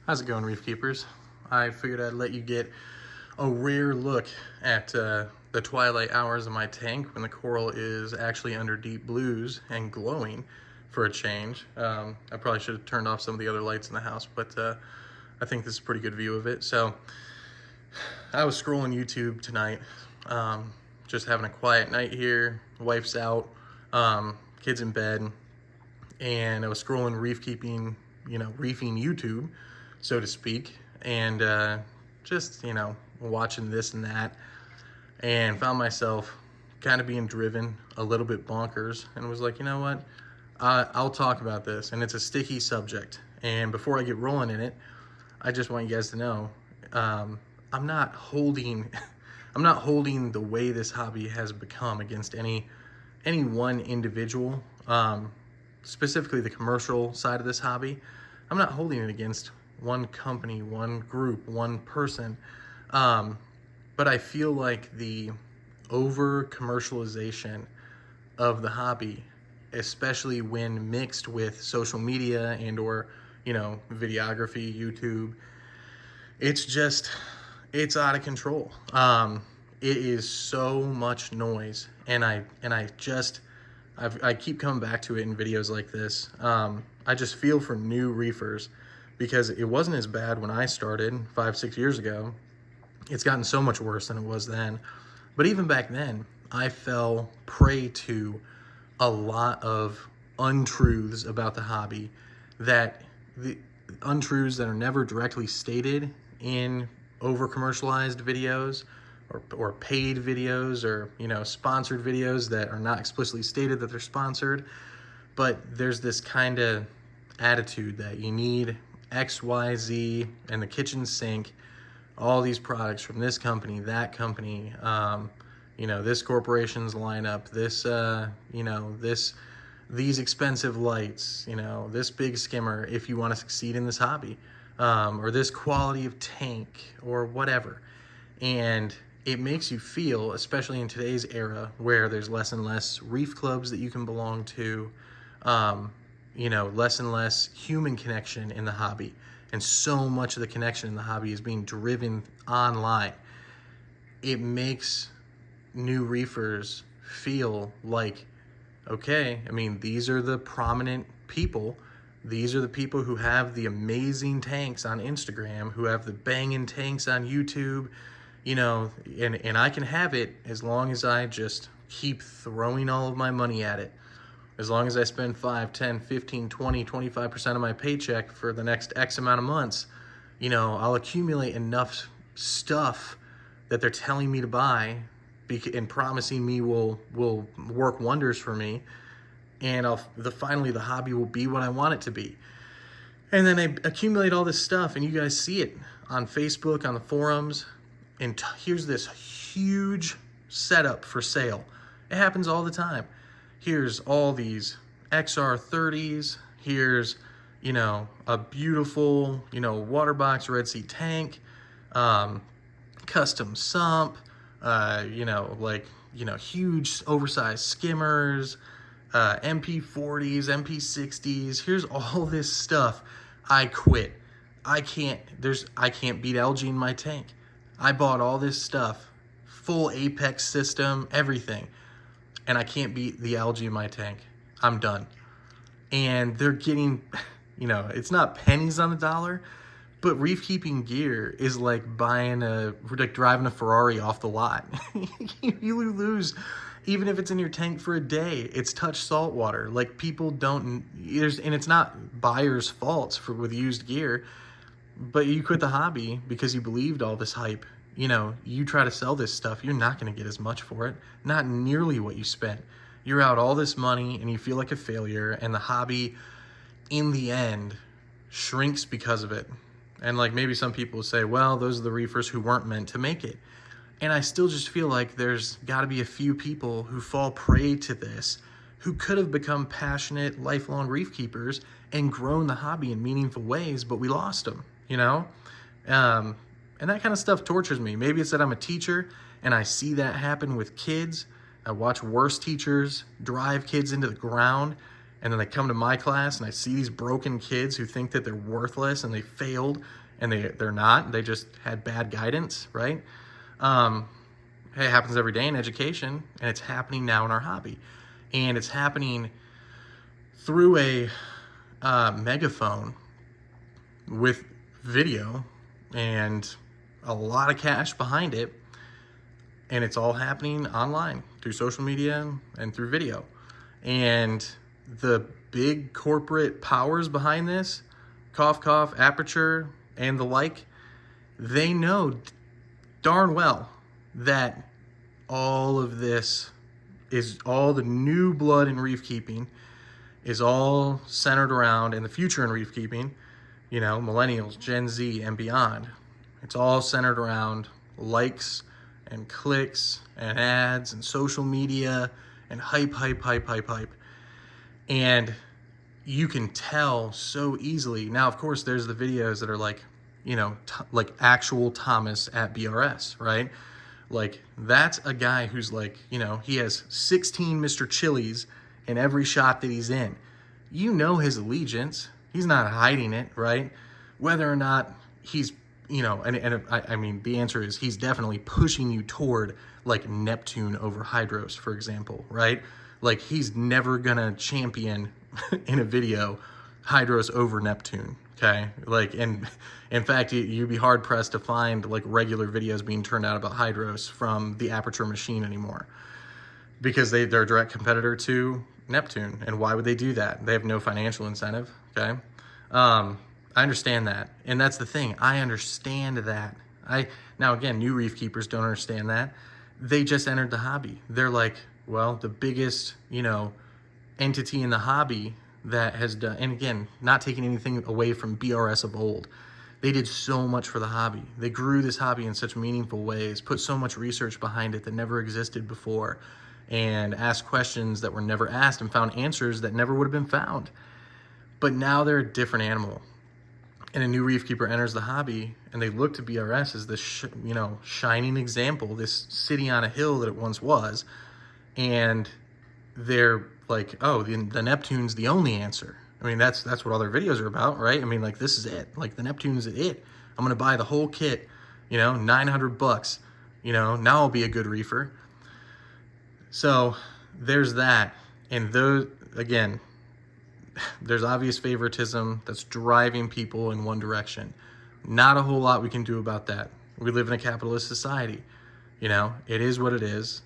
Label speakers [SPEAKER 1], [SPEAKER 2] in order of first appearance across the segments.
[SPEAKER 1] How's it going, Reef Keepers? I figured I'd let you get a rare look at the twilight hours of my tank when the coral is actually under deep blues and glowing for a change. I probably should have turned off some of the other lights in the house, but I think this is a pretty good view of it. So I was scrolling YouTube tonight, just having a quiet night here, wife's out, kids in bed, and I was scrolling reefing YouTube, so to speak, and just, watching this and that, and found myself kind of being driven a little bit bonkers, and was like, you know what, I'll talk about this, and it's a sticky subject. And before I get rolling in it, I just want you guys to know, I'm not holding the way this hobby has become against any one individual, specifically the commercial side of this hobby. I'm not holding it against one company, one group, one person, but I feel like the over commercialization of the hobby, especially when mixed with social media and or videography, YouTube, it's out of control. It is so much noise, and I keep coming back to it in videos like this. I just feel for new reefers, because it wasn't as bad when I started 5-6 years ago. It's gotten so much worse than it was then. But even back then, I fell prey to a lot of untruths about the hobby, the untruths that are never directly stated in over commercialized videos or paid videos, or sponsored videos that are not explicitly stated that they're sponsored. But there's this kind of attitude that you need XYZ and the kitchen sink, all these products from this company, that company, this corporation's lineup, these expensive lights, this big skimmer, if you want to succeed in this hobby, or this quality of tank or whatever. And it makes you feel, especially in today's era where there's less and less reef clubs that you can belong to, less and less human connection in the hobby, and so much of the connection in the hobby is being driven online. It makes new reefers feel like, okay, these are the prominent people. These are the people who have the amazing tanks on Instagram, who have the banging tanks on YouTube, and I can have it as long as I just keep throwing all of my money at it. As long as I spend 5, 10, 15, 20, 25% of my paycheck for the next X amount of months, I'll accumulate enough stuff that they're telling me to buy and promising me will work wonders for me. And finally the hobby will be what I want it to be. And then I accumulate all this stuff, and you guys see it on Facebook, on the forums, and here's this huge setup for sale. It happens all the time. Here's all these XR30s. Here's, a beautiful, water box Red Sea tank, custom sump, huge oversized skimmers, MP40s, MP60s. Here's all this stuff. I quit. I can't beat algae in my tank. I bought all this stuff, full Apex system, everything, and I can't beat the algae in my tank. I'm done. And they're getting, it's not pennies on the dollar, but reef keeping gear is like driving a Ferrari off the lot. You lose, even if it's in your tank for a day. It's touched salt water. Like, people don't, and it's not buyers' faults with used gear, but you quit the hobby because you believed all this hype. You try to sell this stuff, you're not going to get as much for it. Not nearly what you spent. You're out all this money and you feel like a failure, and the hobby, in the end, shrinks because of it. And maybe some people will say, well, those are the reefers who weren't meant to make it. And I still just feel like there's got to be a few people who fall prey to this, who could have become passionate, lifelong reef keepers and grown the hobby in meaningful ways, but we lost them, And that kind of stuff tortures me. Maybe it's that I'm a teacher and I see that happen with kids. I watch worse teachers drive kids into the ground, And then they come to my class and I see these broken kids who think that they're worthless and they failed, and they're not. They just had bad guidance, right? Hey, it happens every day in education, and it's happening now in our hobby. And it's happening through a megaphone with video and a lot of cash behind it. And it's all happening online through social media and through video. And the big corporate powers behind this, cough, cough, Aperture, and the like, they know darn well that all of this is all the new blood in reef keeping is all centered around, in the future in reef keeping, you know, millennials, Gen Z, and beyond. It's all centered around likes and clicks and ads and social media and hype. And you can tell so easily. Now, of course, there's the videos that are like, you know, like actual Thomas at BRS, right? Like, that's a guy who's like, you know, he has 16 Mr. Chili's in every shot that he's in. You know his allegiance. He's not hiding it, right? Whether or not he's, you know, I mean, the answer is he's definitely pushing you toward like Neptune over Hydros, for example, right? Like, he's never gonna champion in a video Hydros over Neptune, okay? Like, and in fact, you'd be hard pressed to find like regular videos being turned out about Hydros from the Aperture machine anymore, because they're a direct competitor to Neptune. And why would they do that? They have no financial incentive, okay? I understand that. And that's the thing. I understand that. Now again, new reef keepers don't understand that. They just entered the hobby. They're like, well, the biggest, you know, entity in the hobby that has done, and again, not taking anything away from BRS of old. They did so much for the hobby. They grew this hobby in such meaningful ways, put so much research behind it that never existed before, and asked questions that were never asked and found answers that never would have been found. But now they're a different animal. And a new reef keeper enters the hobby, and they look to BRS as this, you know, shining example, this city on a hill that it once was. And they're like, oh, the Neptune's the only answer. I mean, that's what all their videos are about, right? I mean, like, this is it. Like, the Neptune is it. I'm gonna buy the whole kit, you know, $900. You know, now I'll be a good reefer. So there's that. And those, again, there's obvious favoritism that's driving people in one direction. Not a whole lot we can do about that. We live in a capitalist society. You know, it is what it is.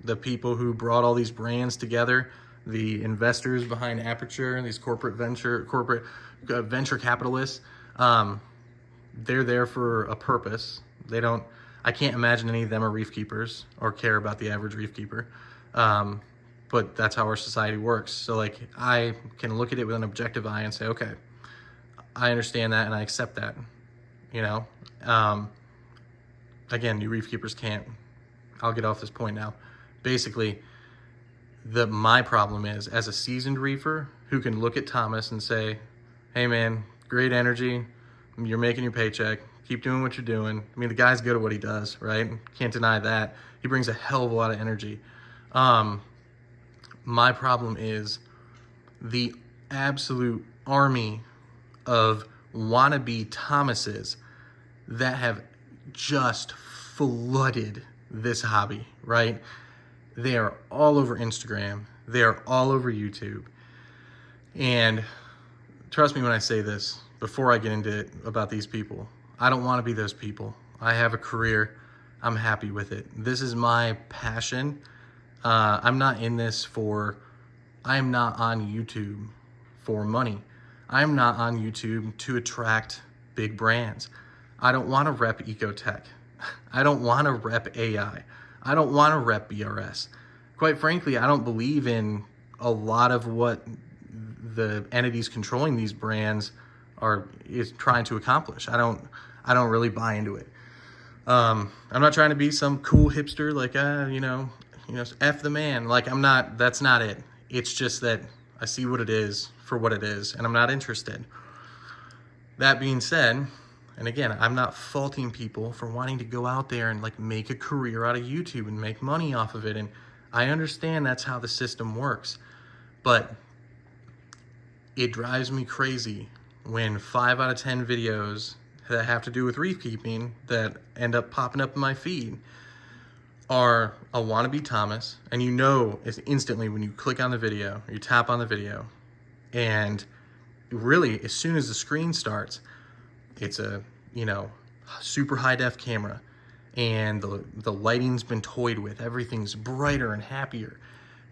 [SPEAKER 1] The people who brought all these brands together, the investors behind Aperture, these corporate venture capitalists, they're there for a purpose. I can't imagine any of them are reef keepers or care about the average reef keeper. But that's how our society works. So like, I can look at it with an objective eye and say, okay, I understand that and I accept that, you know? Again, new reef keepers can't. I'll get off this point now. Basically, my problem is, as a seasoned reefer who can look at Thomas and say, hey man, great energy, you're making your paycheck, keep doing what you're doing. I mean, the guy's good at what he does, right? Can't deny that. He brings a hell of a lot of energy. My problem is the absolute army of wannabe Thomases that have just flooded this hobby, right? They are all over Instagram. They are all over YouTube. And trust me when I say this, before I get into it about these people, I don't want to be those people. I have a career. I'm happy with it. This is my passion. I'm not in this I'm not on YouTube for money. I'm not on YouTube to attract big brands. I don't want to rep Ecotech. I don't want to rep AI. I don't want to rep BRS. Quite frankly, I don't believe in a lot of what the entities controlling these brands is trying to accomplish. I don't really buy into it. I'm not trying to be some cool hipster like, you know, F the man. Like, I'm not, that's not it. It's just that I see what it is for what it is, and I'm not interested. That being said, and again, I'm not faulting people for wanting to go out there and like make a career out of YouTube and make money off of it. And I understand that's how the system works. But it drives me crazy when 5 out of 10 videos that have to do with reef keeping that end up popping up in my feed are a wannabe Thomas, and you know it's instantly when you click on the video, you tap on the video, and really as soon as the screen starts, it's a, you know, super high def camera, and the lighting's been toyed with, everything's brighter and happier,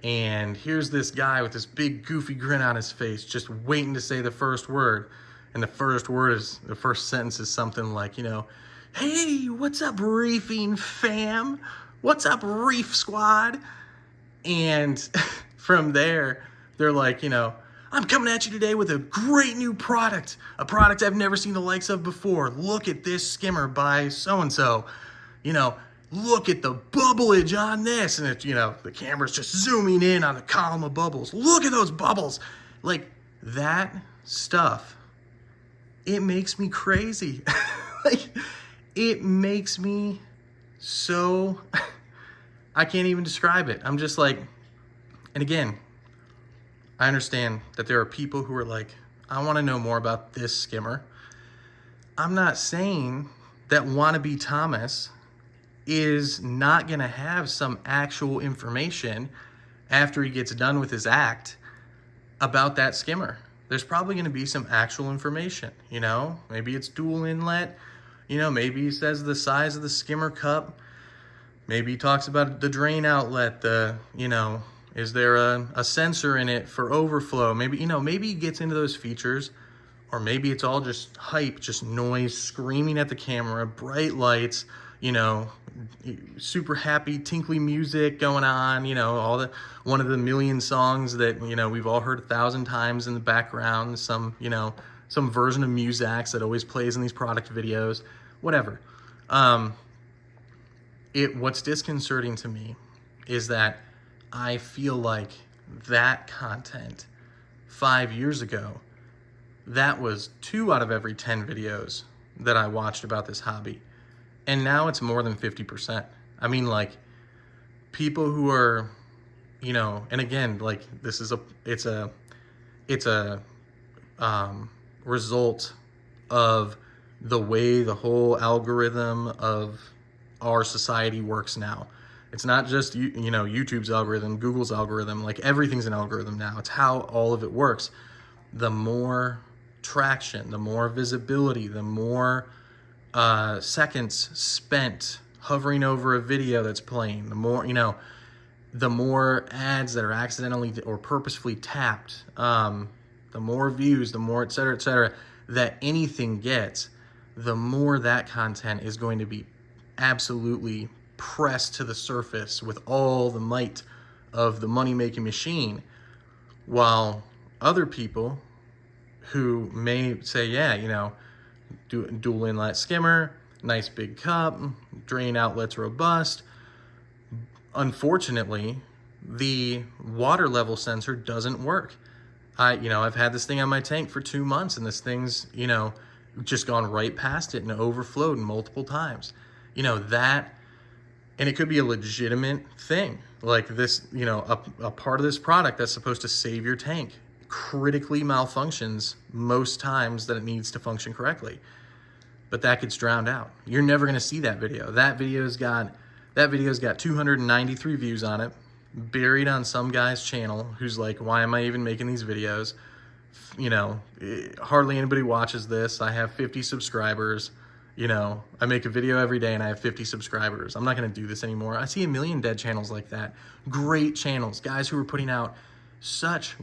[SPEAKER 1] and here's this guy with this big goofy grin on his face just waiting to say the first word, and the first sentence is something like, you know, hey, what's up, reefing fam? What's up, reef squad? And from there, they're like, you know, I'm coming at you today with a great new product, a product I've never seen the likes of before. Look at this skimmer by so-and-so. You know, look at the bubbleage on this. And, you know, the camera's just zooming in on the column of bubbles. Look at those bubbles. Like, that stuff, it makes me crazy. Like, it makes me so, I can't even describe it. I'm just like, and again, I understand that there are people who are like, I want to know more about this skimmer. I'm not saying that wannabe Thomas is not going to have some actual information after he gets done with his act about that skimmer. There's probably going to be some actual information, you know, maybe it's dual inlet, you know, maybe he says the size of the skimmer cup, maybe he talks about the drain outlet, you know, is there a sensor in it for overflow? Maybe, you know, maybe he gets into those features, or maybe it's all just hype, just noise, screaming at the camera, bright lights, you know, super happy, tinkly music going on, you know, one of the million songs that, you know, we've all heard 1,000 times in the background, some, you know, some version of Muzak's that always plays in these product videos, whatever. What's disconcerting to me is that I feel like that content 5 years ago, that was 2 out of every 10 videos that I watched about this hobby. And now it's more than 50%. I mean, like, people who are, you know, and again, like, it's a result of the way the whole algorithm of our society works now. It's not just, you know, YouTube's algorithm, Google's algorithm, like everything's an algorithm now. It's how all of it works. The more traction, the more visibility, the more seconds spent hovering over a video that's playing, the more, you know, the more ads that are accidentally or purposefully tapped, the more views, the more et cetera, that anything gets, the more that content is going to be absolutely pressed to the surface with all the might of the money-making machine, while other people who may say, yeah, you know, dual inlet skimmer, nice big cup, drain outlet's robust. Unfortunately, the water level sensor doesn't work. I've had this thing on my tank for 2 months, and this thing's, you know, just gone right past it and overflowed multiple times. You know, that, and it could be a legitimate thing. Like this, you know, a part of this product that's supposed to save your tank critically malfunctions most times that it needs to function correctly. But that gets drowned out. You're never going to see that video. That video's got 293 views on it, buried on some guy's channel who's like, why am I even making these videos? You know, hardly anybody watches this. I have 50 subscribers. You know, I make a video every day and I have 50 subscribers. I'm not going to do this anymore. I see a million dead channels like that. Great channels, guys who are putting out such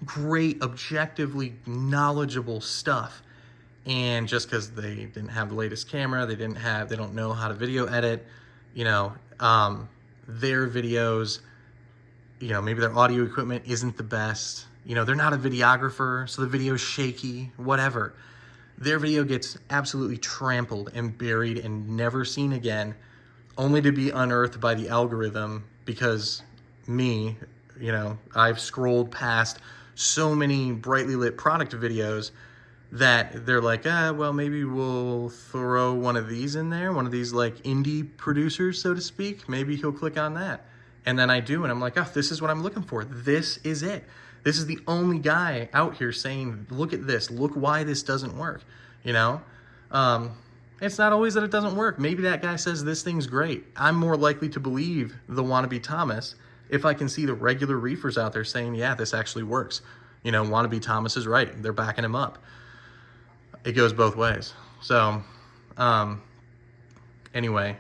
[SPEAKER 1] great, objectively knowledgeable stuff. And just because they didn't have the latest camera, they don't know how to video edit, you know, their videos, you know, maybe their audio equipment isn't the best. You know, they're not a videographer, so the video's shaky, whatever. Their video gets absolutely trampled and buried and never seen again, only to be unearthed by the algorithm because me, you know, I've scrolled past so many brightly lit product videos that they're like, well, maybe we'll throw one of these in there, one of these like indie producers, so to speak. Maybe he'll click on that. And then I do, and I'm like, oh, this is what I'm looking for. This is it. This is the only guy out here saying, look at this, look why this doesn't work, you know? It's not always that it doesn't work. Maybe that guy says this thing's great. I'm more likely to believe the wannabe Thomas if I can see the regular reefers out there saying, yeah, this actually works. You know, wannabe Thomas is right. They're backing him up. It goes both ways. So, anyway,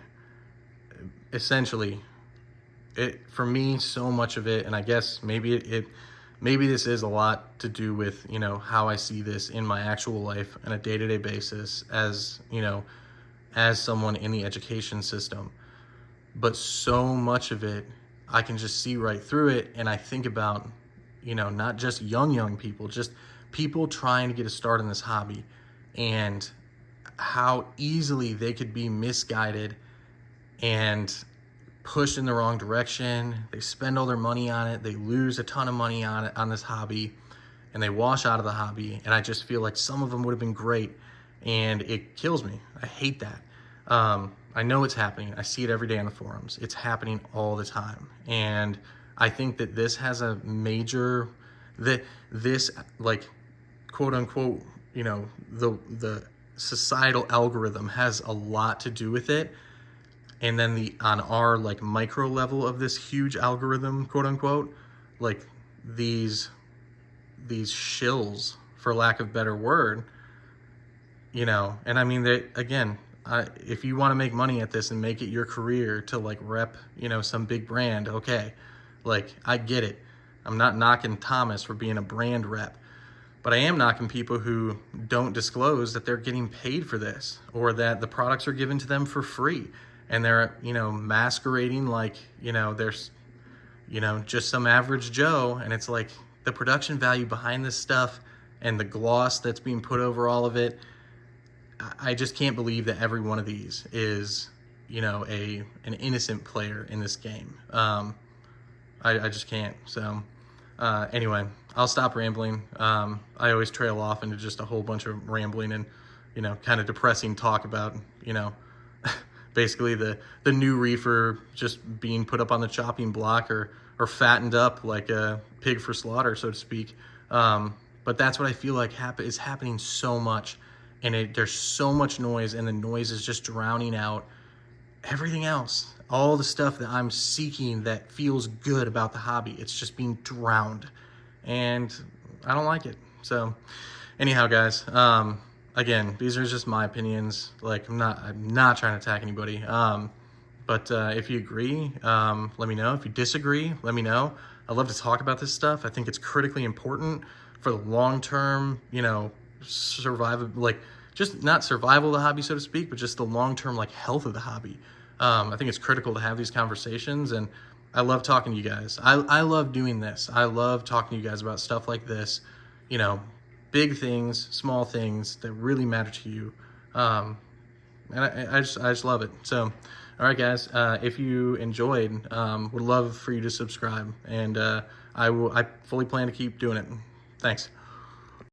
[SPEAKER 1] essentially, for me, so much of it, and I guess maybe maybe this is a lot to do with, you know, how I see this in my actual life on a day-to-day basis as, you know, as someone in the education system. But so much of it, I can just see right through it, and I think about, you know, not just young people, just people trying to get a start in this hobby, and how easily they could be misguided and pushed in the wrong direction. They spend all their money on it, they lose a ton of money on it, on this hobby, and they wash out of the hobby. And I just feel like some of them would have been great, and it kills me. I hate that. I know it's happening. I see it every day on the forums. It's happening all the time. And I think that this has a major, this like, quote unquote, you know, the societal algorithm has a lot to do with it. And then on our like micro level of this huge algorithm, quote unquote, like these shills, for lack of a better word, you know, and I mean, again, if you want to make money at this and make it your career to like rep, you know, some big brand, okay, like I get it. I'm not knocking Thomas for being a brand rep, but I am knocking people who don't disclose that they're getting paid for this, or that the products are given to them for free, and they're, you know, masquerading like, you know, there's, you know, just some average Joe. And it's like the production value behind this stuff and the gloss that's being put over all of it, I just can't believe that every one of these is, you know, an innocent player in this game. I just can't. So anyway, I'll stop rambling. I always trail off into just a whole bunch of rambling and, you know, kind of depressing talk about, you know, basically the new reefer just being put up on the chopping block or fattened up like a pig for slaughter, so to speak. But that's what I feel like is happening so much. And there's so much noise, and the noise is just drowning out everything else. All the stuff that I'm seeking that feels good about the hobby, it's just being drowned. And I don't like it. So anyhow, guys, again, these are just my opinions. Like, I'm not trying to attack anybody. But if you agree, let me know. If you disagree, let me know. I love to talk about this stuff. I think it's critically important for the long-term, you know, survival, like just not survival of the hobby, so to speak, but just the long-term like health of the hobby. I think it's critical to have these conversations, and I love talking to you guys. I love doing this. I love talking to you guys about stuff like this, you know, big things, small things that really matter to you. And I just love it. So, all right, guys, if you enjoyed, would love for you to subscribe, and I fully plan to keep doing it. Thanks.